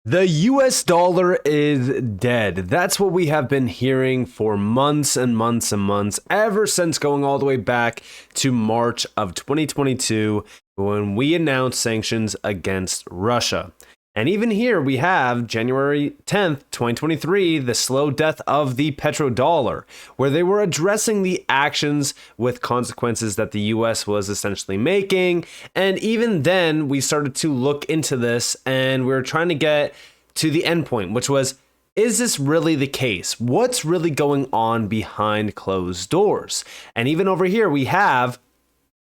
The US dollar is dead. That's what we have been hearing for months and months and months, ever since going all the way back to March of 2022 when we announced sanctions against Russia. And even here we have January 10th, 2023, the slow death of the petrodollar, where they were addressing the actions with consequences that the US was essentially making. And even then, we started to look into this and we were trying to get to the end point, which was, is this really the case? What's really going on behind closed doors? And even over here, we have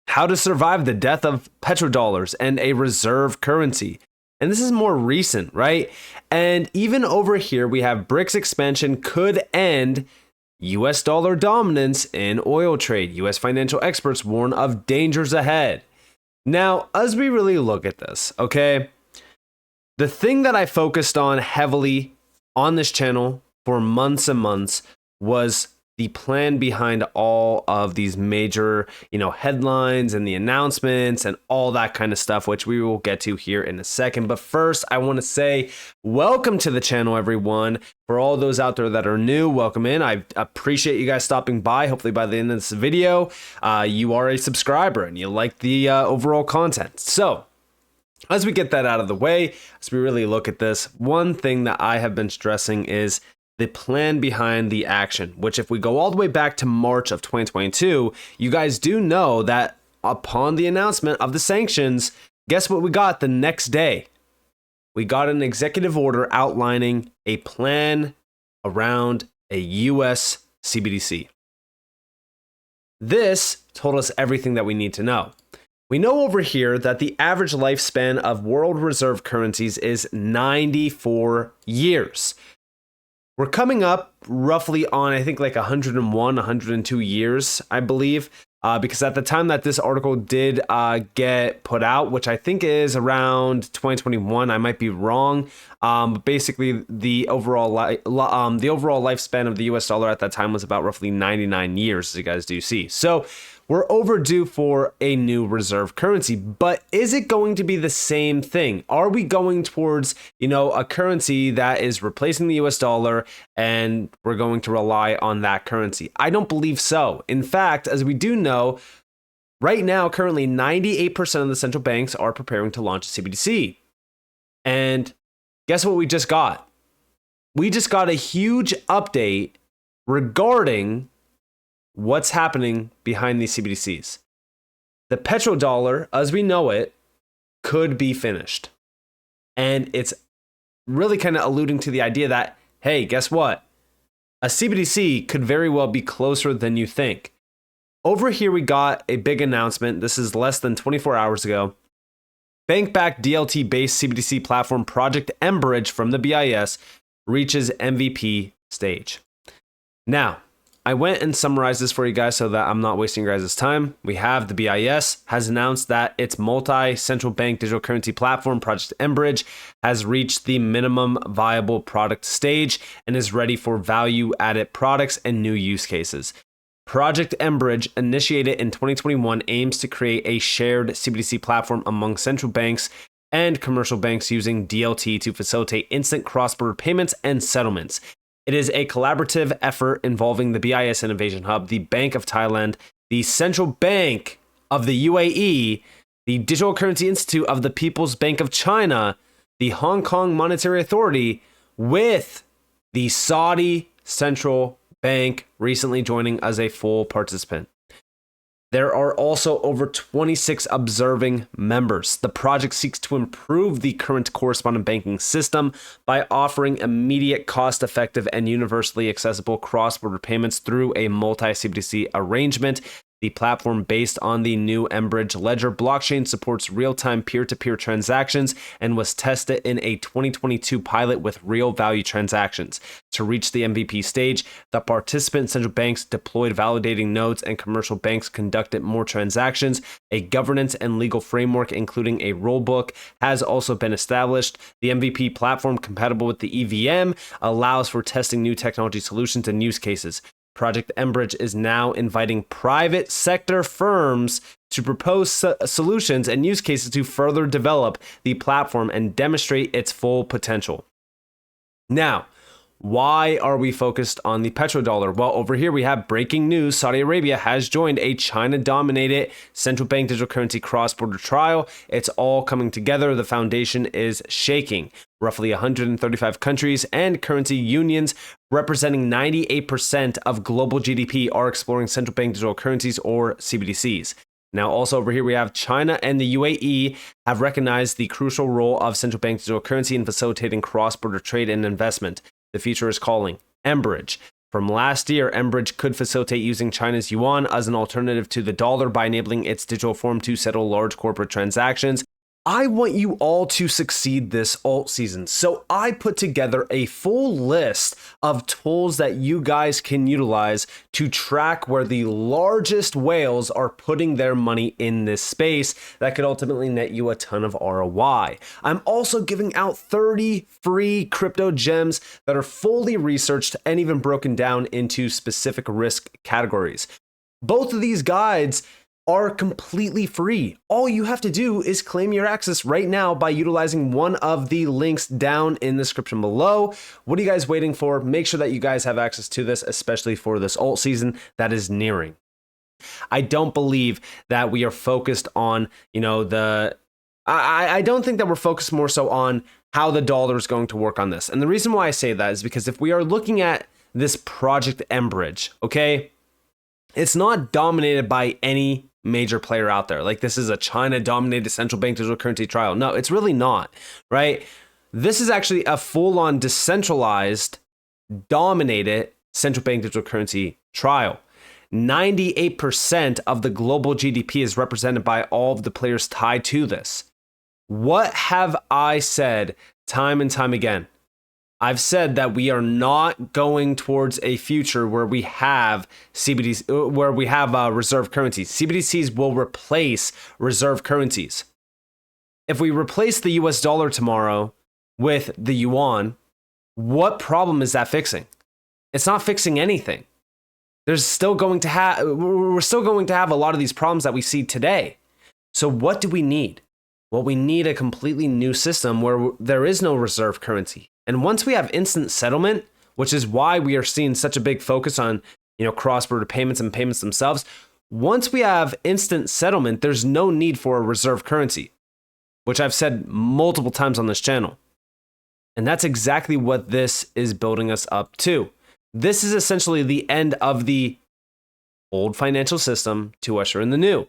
how to survive the death of petrodollars and a reserve currency. And this is more recent, right? And even over here, we have BRICS expansion could end US dollar dominance in oil trade. US financial experts warn of dangers ahead. Now, as we really look at this, okay, the thing that I focused on heavily on this channel for months and months was the plan behind all of these major, headlines and the announcements and all that kind of stuff, which we will get to here in a second. But first, I want to say welcome to the channel, everyone. For all those out there that are new, welcome in. I appreciate you guys stopping by. Hopefully by the end of this video, you are a subscriber and you like the overall content. So as we get that out of the way, as we really look at this, one thing that I have been stressing is the plan behind the action, which if we go all the way back to March of 2022, you guys do know that upon the announcement of the sanctions, guess what we got the next day? We got an executive order outlining a plan around a US CBDC. This told us everything that we need to know. We know over here that the average lifespan of world reserve currencies is 94 years. We're coming up roughly on, I think, like 101, 102 years, I believe, because at the time that this article did get put out, which I think is around 2021, I might be wrong. But basically, the overall lifespan of the US dollar at that time was about roughly 99 years, as you guys do see. So we're overdue for a new reserve currency, but is it going to be the same thing? Are we going towards, a currency that is replacing the US dollar and we're going to rely on that currency? I don't believe so. In fact, as we do know, right now, currently 98% of the central banks are preparing to launch a CBDC. And guess what we just got? We just got a huge update regarding what's happening behind these CBDCs. The petrodollar, as we know it, could be finished. And it's really kind of alluding to the idea that, hey, guess what? A CBDC could very well be closer than you think. Over here, we got a big announcement. This is less than 24 hours ago. Bank-backed DLT-based CBDC platform Project Mbridge from the BIS reaches MVP stage. Now, I went and summarized this for you guys so that I'm not wasting your guys' time. We have the BIS has announced that its multi-central bank digital currency platform, Project Mbridge, has reached the minimum viable product stage and is ready for value-added products and new use cases. Project Mbridge, initiated in 2021, aims to create a shared CBDC platform among central banks and commercial banks using DLT to facilitate instant cross-border payments and settlements. It is a collaborative effort involving the BIS Innovation Hub, the Bank of Thailand, the Central Bank of the UAE, the Digital Currency Institute of the People's Bank of China, the Hong Kong Monetary Authority, with the Saudi Central Bank recently joining as a full participant. There are also over 26 observing members. The project seeks to improve the current correspondent banking system by offering immediate, cost-effective, and universally accessible cross-border payments through a multi-CBDC arrangement. The platform, based on the new Mbridge Ledger blockchain, supports real-time peer-to-peer transactions and was tested in a 2022 pilot with real value transactions. To reach the MVP stage, the participant central banks deployed validating nodes and commercial banks conducted more transactions. A governance and legal framework, including a rulebook, has also been established. The MVP platform, compatible with the EVM, allows for testing new technology solutions and use cases. Project Mbridge is now inviting private sector firms to propose solutions and use cases to further develop the platform and demonstrate its full potential. Now, why are we focused on the petrodollar? Well, over here we have breaking news. Saudi Arabia has joined a China-dominated central bank digital currency cross-border trial. It's all coming together. The foundation is shaking. Roughly 135 countries and currency unions representing 98% of global GDP are exploring central bank digital currencies or CBDCs. Now, also over here, we have China and the UAE have recognized the crucial role of central bank digital currency in facilitating cross-border trade and investment. The future is calling. mBridge. From last year, mBridge could facilitate using China's yuan as an alternative to the dollar by enabling its digital form to settle large corporate transactions. I want you all to succeed this alt season, so I put together a full list of tools that you guys can utilize to track where the largest whales are putting their money in this space that could ultimately net you a ton of ROI. I'm also giving out 30 free crypto gems that are fully researched and even broken down into specific risk categories. Both of these guides are completely free. All you have to do is claim your access right now by utilizing one of the links down in the description below. What are you guys waiting for? Make sure that you guys have access to this, especially for this alt season that is nearing. I don't believe that we are focused on, I don't think that we're focused more so on how the dollar is going to work on this. And the reason why I say that is because if we are looking at this project mBridge, okay, it's not dominated by any major player out there. Like, this is a China-dominated central bank digital currency trial. No, it's really not, right? This is actually a full-on decentralized, dominated central bank digital currency trial. 98% of the global GDP is represented by all of the players tied to this. What have I said time and time again? I've said that we are not going towards a future where we have CBDCs, where we have reserve currencies. CBDCs will replace reserve currencies. If we replace the US dollar tomorrow with the yuan, what problem is that fixing? It's not fixing anything. We're still going to have a lot of these problems that we see today. So what do we need? Well, we need a completely new system where there is no reserve currency. And once we have instant settlement, which is why we are seeing such a big focus on, cross-border payments and payments themselves, once we have instant settlement, there's no need for a reserve currency, which I've said multiple times on this channel. And that's exactly what this is building us up to. This is essentially the end of the old financial system to usher in the new.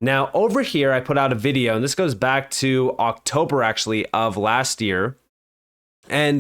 Now, over here, I put out a video, and this goes back to October, actually, of last year. And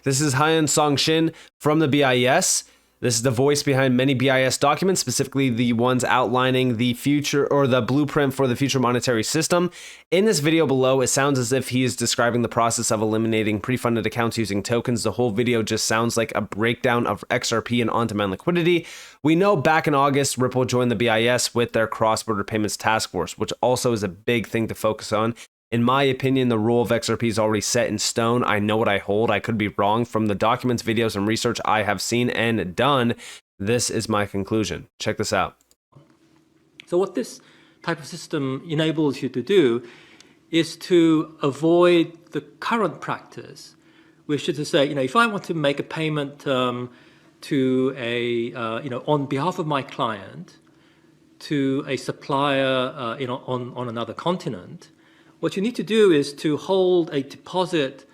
this is Haiyan Songshin from the BIS. This is the voice behind many BIS documents, specifically the ones outlining the future or the blueprint for the future monetary system. In this video below, it sounds as if he is describing the process of eliminating pre-funded accounts using tokens. The whole video just sounds like a breakdown of XRP and on-demand liquidity. We know back in August, Ripple joined the BIS with their cross-border payments task force, which also is a big thing to focus on. In my opinion, the rule of XRP is already set in stone. I know what I hold. I could be wrong. From the documents, videos, and research I have seen and done, this is my conclusion. Check this out. So what this type of system enables you to do is to avoid the current practice, which is to say, if I want to make a payment to a, on behalf of my client to a supplier, on another continent, what you need to do is to hold a deposit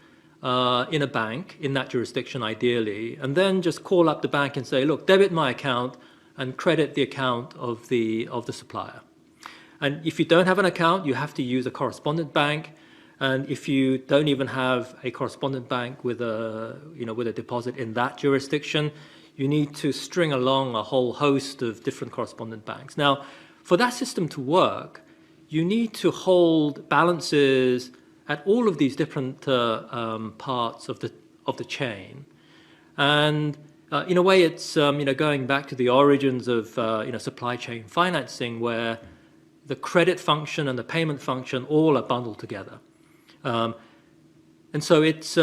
in a bank in that jurisdiction, ideally, and then just call up the bank and say, look, debit my account and credit the account of the supplier. And if you don't have an account, you have to use a correspondent bank. And if you don't even have a correspondent bank with a deposit in that jurisdiction, you need to string along a whole host of different correspondent banks. Now, for that system to work, you need to hold balances at all of these different parts of the chain, and in a way, it's going back to the origins of supply chain financing, where the credit function and the payment function all are bundled together, and so it's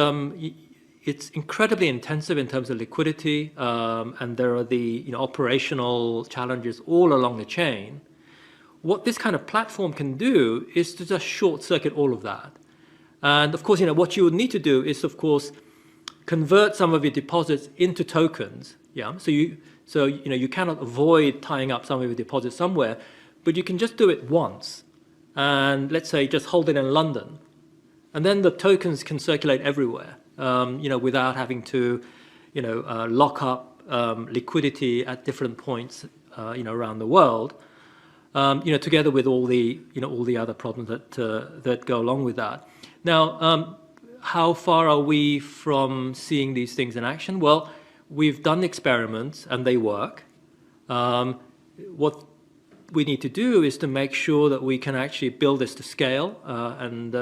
incredibly intensive in terms of liquidity, and there are the operational challenges all along the chain. what this kind of platform can do is to just short circuit all of that. And of course, what you would need to do is, of course, convert some of your deposits into tokens. Yeah. So you cannot avoid tying up some of your deposits somewhere, but you can just do it once. And let's say just hold it in London. And then the tokens can circulate everywhere, without having to, lock up liquidity at different points, around the world. Together with all the other problems that go along with that. Now, how far are we from seeing these things in action? Well, we've done experiments and they work. What we need to do is to make sure that we can actually build this to scale and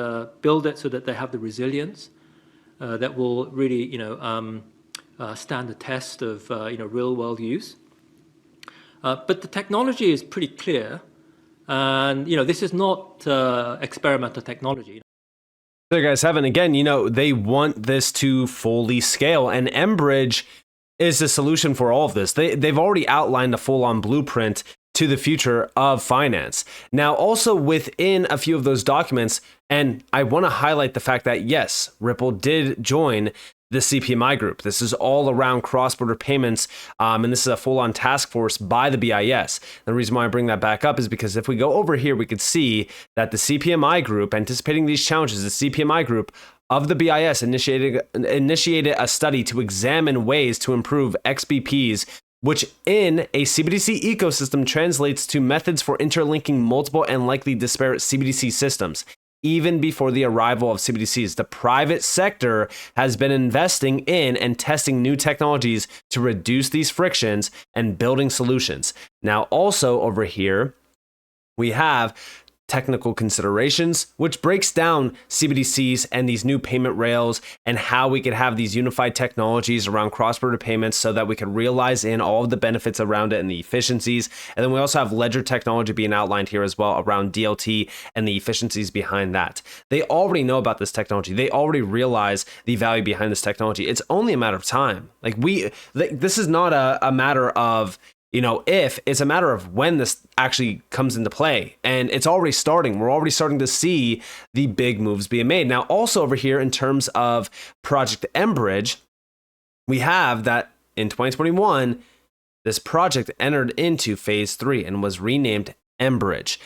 build it so that they have the resilience that will really, stand the test of real world use. But the technology is pretty clear, and this is not experimental technology. There, guys, have it again. They want this to fully scale, and mBridge is the solution for all of this. They've already outlined a full-on blueprint to the future of finance. Now, also within a few of those documents, and I want to highlight the fact that yes, Ripple did join the CPMI group. This is all around cross-border payments, and this is a full-on task force by the BIS. The reason why I bring that back up is because if we go over here, we could see that the CPMI group, anticipating these challenges, the CPMI group of the BIS initiated a study to examine ways to improve XBPs, which in a CBDC ecosystem translates to methods for interlinking multiple and likely disparate CBDC systems. Even before the arrival of CBDCs, the private sector has been investing in and testing new technologies to reduce these frictions and building solutions. Now, also over here, we have technical considerations, which breaks down CBDCs and these new payment rails and how we could have these unified technologies around cross-border payments so that we could realize in all of the benefits around it and the efficiencies. And then we also have ledger technology being outlined here as well around DLT and the efficiencies behind that. They already know about this technology. They already realize the value behind this technology. It's only a matter of time. This is not a matter of if, it's a matter of when this actually comes into play. And it's already starting. We're already starting to see the big moves being made. Now, also over here in terms of Project mBridge, we have that in 2021, this project entered into phase 3 and was renamed mBridge.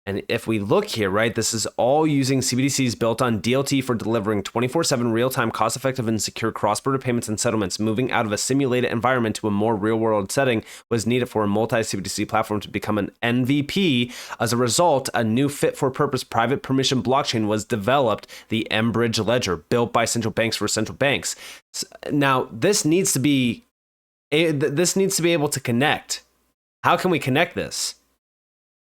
And if we look here, right, this is all using CBDCs built on DLT for delivering 24/7 real-time, cost-effective, and secure cross-border payments and settlements. Moving out of a simulated environment to a more real-world setting was needed for a multi-CBDC platform to become an MVP. As a result, a new fit-for-purpose private permission blockchain was developed, the mBridge Ledger, built by central banks for central banks. Now, this needs to be able to connect. How can we connect this?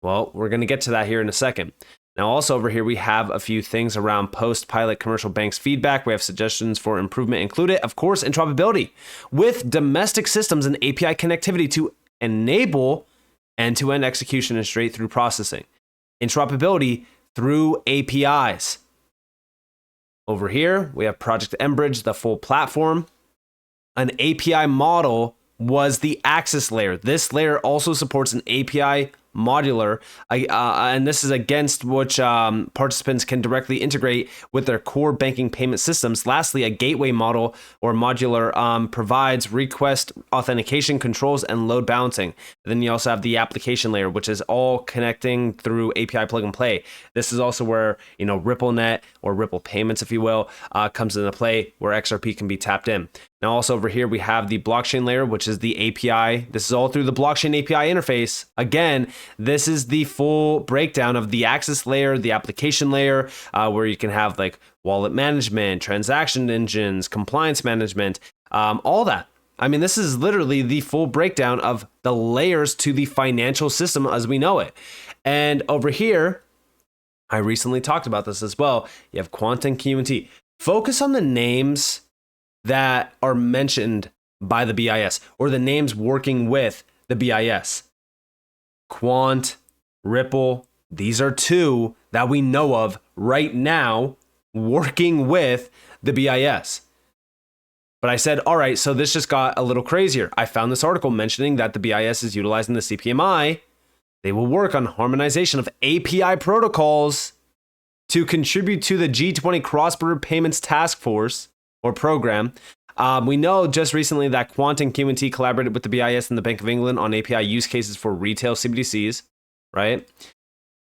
Well, we're going to get to that here in a second. Now, also over here, we have a few things around post-pilot commercial banks feedback. We have suggestions for improvement included. Of course, interoperability with domestic systems and API connectivity to enable end-to-end execution and straight-through processing. Interoperability through APIs. Over here, we have Project mBridge, the full platform. An API model was the access layer. This layer also supports an API modular, and this is against which participants can directly integrate with their core banking payment systems. Lastly, a gateway model or modular provides request authentication controls and load balancing. And then you also have the application layer, which is all connecting through API plug and play. This is also where RippleNet or Ripple Payments, if you will, comes into play, where XRP can be tapped in. Now, also over here, we have the blockchain layer, which is the API. This is all through the blockchain API interface. Again, this is the full breakdown of the access layer, the application layer, where you can have like wallet management, transaction engines, compliance management, all that. I mean, this is literally the full breakdown of the layers to the financial system as we know it. And over here, I recently talked about this as well. You have Quant and QNT. Focus on the names that are mentioned by the BIS or the names working with the BIS. Quant, Ripple, these are two that we know of right now working with the BIS. But I said, all right, so this just got a little crazier. I found this article mentioning that the BIS is utilizing the CPMI They will work on harmonization of API protocols to contribute to the G20 Cross-Border Payments Task Force or program. We know just recently that Quant and Q&T collaborated with the BIS and the Bank of England on API use cases for retail CBDCs, right?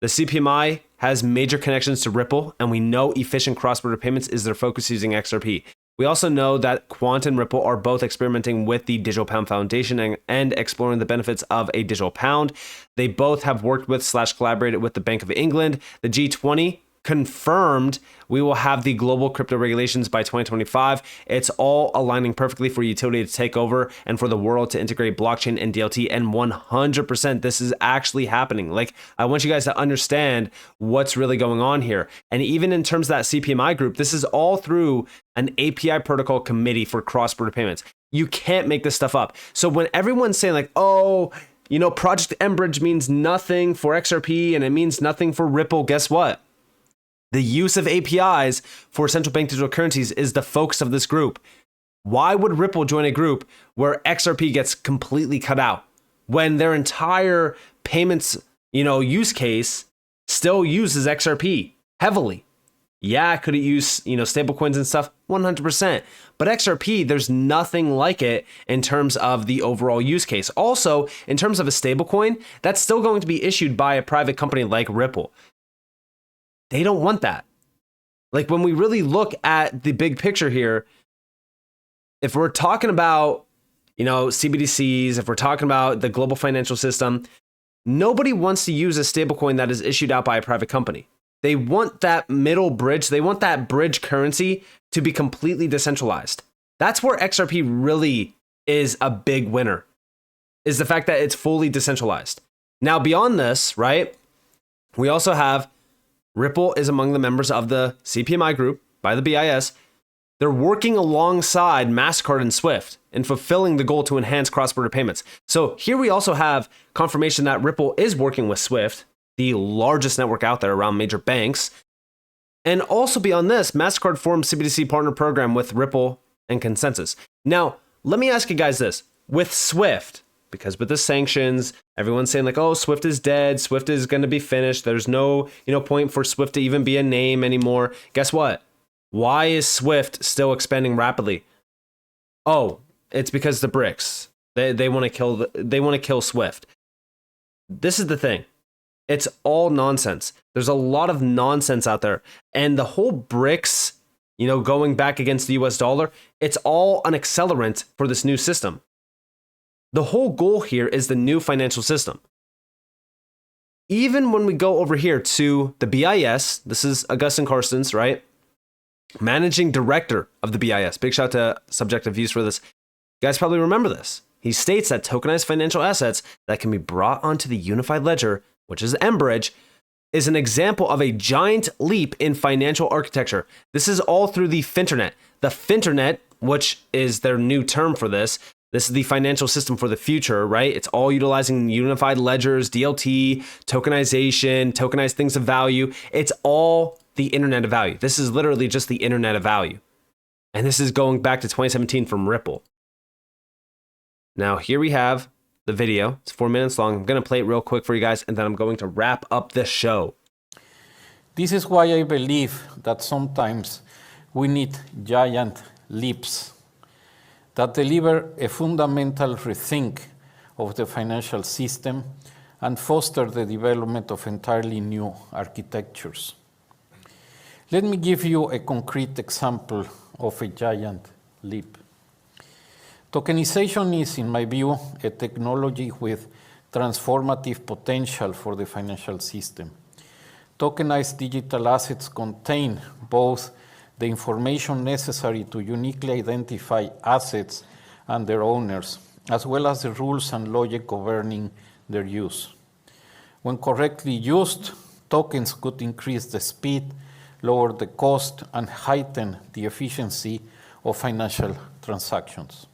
The CPMI has major connections to Ripple, and we know efficient cross-border payments is their focus using XRP. We also know that Quant and Ripple are both experimenting with the Digital Pound Foundation and exploring the benefits of a digital pound. They both have worked with / collaborated with the Bank of England. The G20 confirmed we will have the global crypto regulations by 2025. It's all aligning perfectly for utility to take over and for the world to integrate blockchain and DLT. And 100%, this is actually happening. Like, I want you guys to understand what's really going on here. And even in terms of that CPMI group, this is all through an API protocol committee for cross-border payments. You can't make this stuff up. So when everyone's saying like, oh, you know, Project Enbridge means nothing for XRP and it means nothing for Ripple, guess what? The use of APIs for central bank digital currencies is the focus of this group. Why would Ripple join a group where XRP gets completely cut out when their entire payments, use case still uses XRP heavily? Yeah, could it use, stablecoins and stuff? 100%. But XRP, there's nothing like it in terms of the overall use case. Also, in terms of a stablecoin, that's still going to be issued by a private company like Ripple. They don't want that. Like, when we really look at the big picture here, if we're talking about, CBDCs, if we're talking about the global financial system, nobody wants to use a stablecoin that is issued out by a private company. They want that middle bridge. They want that bridge currency to be completely decentralized. That's where XRP really is a big winner, is the fact that it's fully decentralized. Now, beyond this, right, we also have Ripple is among the members of the CPMI group by the BIS. They're working alongside MasterCard and SWIFT in fulfilling the goal to enhance cross-border payments. So here we also have confirmation that Ripple is working with SWIFT, the largest network out there around major banks. And also beyond this, MasterCard formed CBDC partner program with Ripple and Consensus. Now, let me ask you guys this. With SWIFT, because with the sanctions, everyone's saying like, oh, SWIFT is dead. SWIFT is going to be finished. There's no, point for SWIFT to even be a name anymore. Guess what? Why is SWIFT still expanding rapidly? Oh, it's because the BRICS. They want to kill SWIFT. This is the thing. It's all nonsense. There's a lot of nonsense out there. And the whole BRICS, going back against the US dollar, it's all an accelerant for this new system. The whole goal here is the new financial system. Even when we go over here to the BIS, this is Augustin Carstens, right? Managing director of the BIS. Big shout out to Subjective Views for this. You guys probably remember this. He states that tokenized financial assets that can be brought onto the unified ledger, which is Enbridge, is an example of a giant leap in financial architecture. This is all through the Finternet. The Finternet, which is their new term for this, this is the financial system for the future, right? It's all utilizing unified ledgers, DLT, tokenization, tokenized things of value. It's all the internet of value. This is literally just the internet of value. And this is going back to 2017 from Ripple. Now, here we have the video. It's 4 minutes long. I'm going to play it real quick for you guys, and then I'm going to wrap up the show. This is why I believe that sometimes we need giant leaps that deliver a fundamental rethink of the financial system and foster the development of entirely new architectures. Let me give you a concrete example of a giant leap. Tokenization is, in my view, a technology with transformative potential for the financial system. Tokenized digital assets contain both the information necessary to uniquely identify assets and their owners, as well as the rules and logic governing their use. When correctly used, tokens could increase the speed, lower the cost, and heighten the efficiency of financial transactions.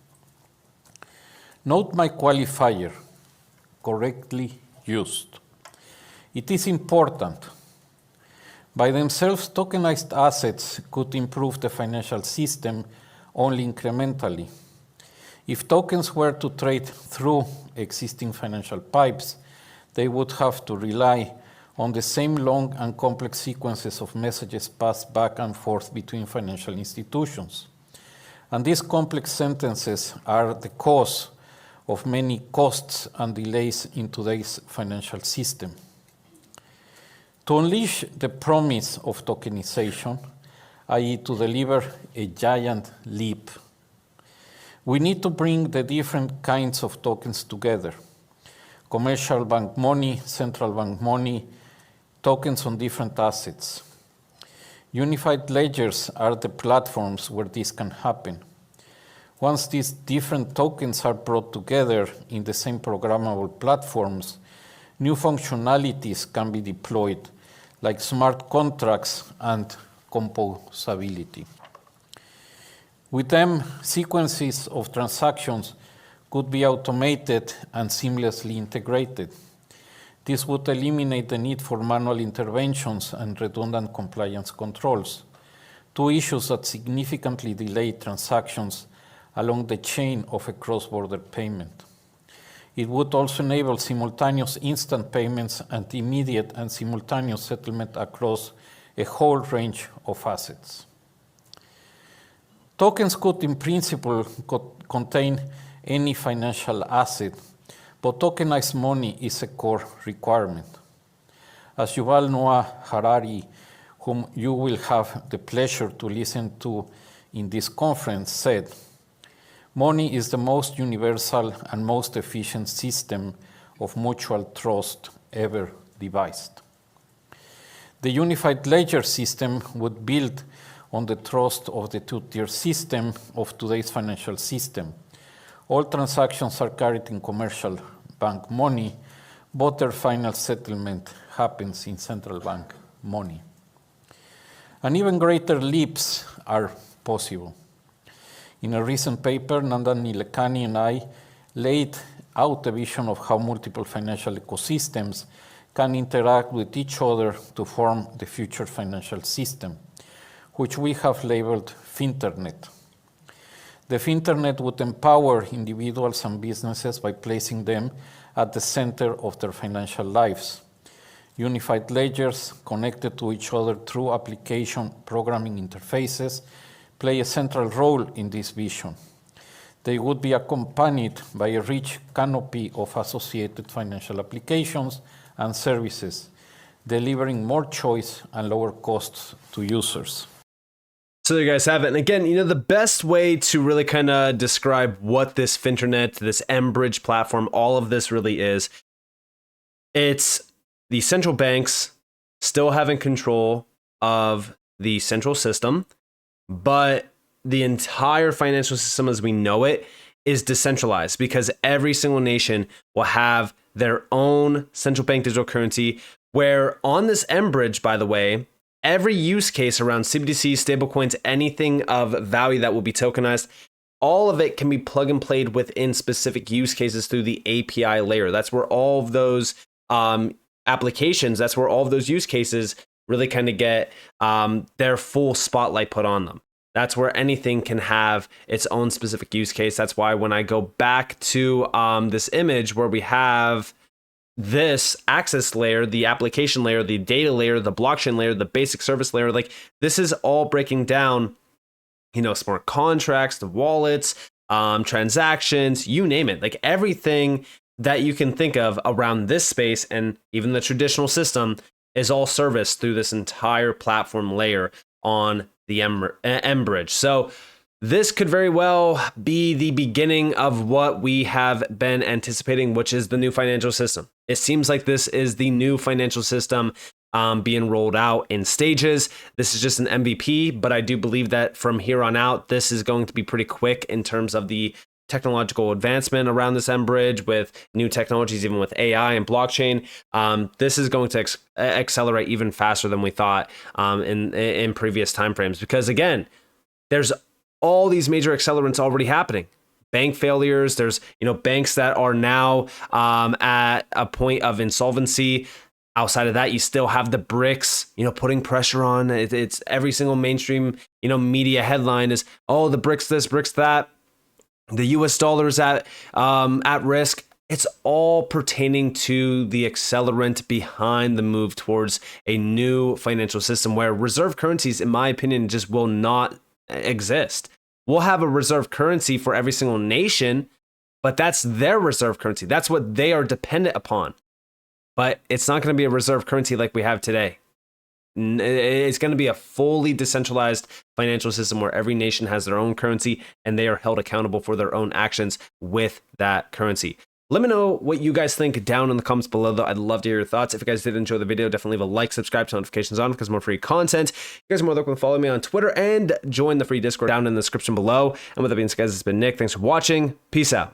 Note my qualifier, correctly used. It is important. By themselves, tokenized assets could improve the financial system only incrementally. If tokens were to trade through existing financial pipes, they would have to rely on the same long and complex sequences of messages passed back and forth between financial institutions. And these complex sentences are the cause of many costs and delays in today's financial system. To unleash the promise of tokenization, i.e. to deliver a giant leap, we need to bring the different kinds of tokens together. Commercial bank money, central bank money, tokens on different assets. Unified ledgers are the platforms where this can happen. Once these different tokens are brought together in the same programmable platforms, new functionalities can be deployed, like smart contracts and composability. With them, sequences of transactions could be automated and seamlessly integrated. This would eliminate the need for manual interventions and redundant compliance controls, two issues that significantly delay transactions along the chain of a cross-border payment. It would also enable simultaneous instant payments and immediate and simultaneous settlement across a whole range of assets. Tokens could, in principle, contain any financial asset, but tokenized money is a core requirement. As Yuval Noah Harari, whom you will have the pleasure to listen to in this conference, said, "Money is the most universal and most efficient system of mutual trust ever devised." The unified ledger system would build on the trust of the two-tier system of today's financial system. All transactions are carried in commercial bank money, but their final settlement happens in central bank money. And even greater leaps are possible. In a recent paper, Nandan Nilekani and I laid out a vision of how multiple financial ecosystems can interact with each other to form the future financial system, which we have labeled Finternet. The Finternet would empower individuals and businesses by placing them at the center of their financial lives. Unified ledgers connected to each other through application programming interfaces play a central role in this vision. They would be accompanied by a rich canopy of associated financial applications and services, delivering more choice and lower costs to users. So there you guys have it. And again, the best way to really kind of describe what this Finternet, this mBridge platform, all of this really is, it's the central banks still having control of the central system, but the entire financial system as we know it is decentralized because every single nation will have their own central bank digital currency, where on this mBridge, by the way, every use case around CBDC, stablecoins, anything of value that will be tokenized, all of it can be plug and played within specific use cases through the API layer. That's where all of those applications, that's where all of those use cases really kind of get their full spotlight put on them. That's where anything can have its own specific use case. That's why when I go back to this image where we have this access layer, the application layer, the data layer, the blockchain layer, the basic service layer, like this is all breaking down, smart contracts, the wallets, transactions, you name it, like everything that you can think of around this space and even the traditional system is all serviced through this entire platform layer on the mBridge. So this could very well be the beginning of what we have been anticipating, which is the new financial system. It seems like this is the new financial system being rolled out in stages. This is just an MVP, but I do believe that from here on out, this is going to be pretty quick in terms of the technological advancement around this mBridge with new technologies, even with AI and blockchain. This is going to accelerate even faster than we thought in previous timeframes, because again, there's all these major accelerants already happening. Bank failures, there's banks that are now at a point of insolvency. Outside of that, you still have the BRICS, putting pressure on. It's every single mainstream media headline is, oh, the BRICS this, BRICS that. The US dollar is at risk. It's all pertaining to the accelerant behind the move towards a new financial system where reserve currencies, in my opinion, just will not exist. We'll have a reserve currency for every single nation, but that's their reserve currency. That's what they are dependent upon. But it's not going to be a reserve currency like we have today. It's going to be a fully decentralized financial system where every nation has their own currency and they are held accountable for their own actions with that currency. Let me know what you guys think down in the comments below, though. I'd love to hear your thoughts. If you guys did enjoy the video, definitely leave a like, subscribe, turn notifications on because more free content. You guys are more than welcome to follow me on Twitter and join the free Discord down in the description below. And with that being said, guys, it's been Nick. Thanks for watching. Peace out.